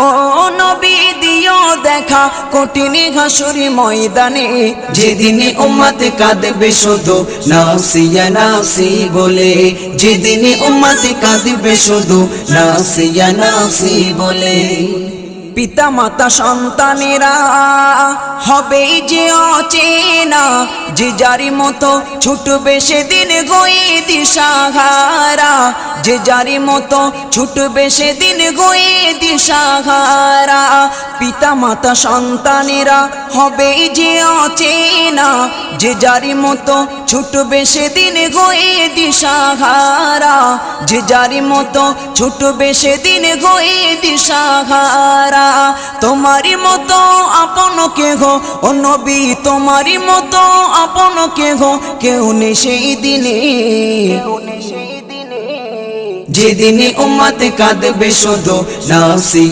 ও নবী দিও দেখা কঠিন হাসুরি ময়দানে, যেদিনে উম্মত কাঁদবে শুধু নাফসি ইয়া নাফসি বলে, যেদিনে উম্মত কাঁদবে শুধু নাফসি ইয়া নাফসি বলে। পিতা মাতা সন্তানেরা হবে যে অচেনা, যে যারি মতো ছুটবে সেদিন গয়ে দিশাহারা, যে যারি মতো ছুটবে সেদিন গয়ে দিশাহারা। পিতা মাতা সন্তানেরা হবে যে অচেনা, যে যারি মতো ছুটবে সেদিন গয়ে দিশাহারা, যে যারি মতো ছুটবে সেদিন গয়ে দিশাহারা। তোমারই মতো আপন কেহ ও নবী, তোমারই মতো আপন কেহ কেউ নেই সেই দিনে, যেদিনে উম্মত কাঁদবে শুধু নাফসি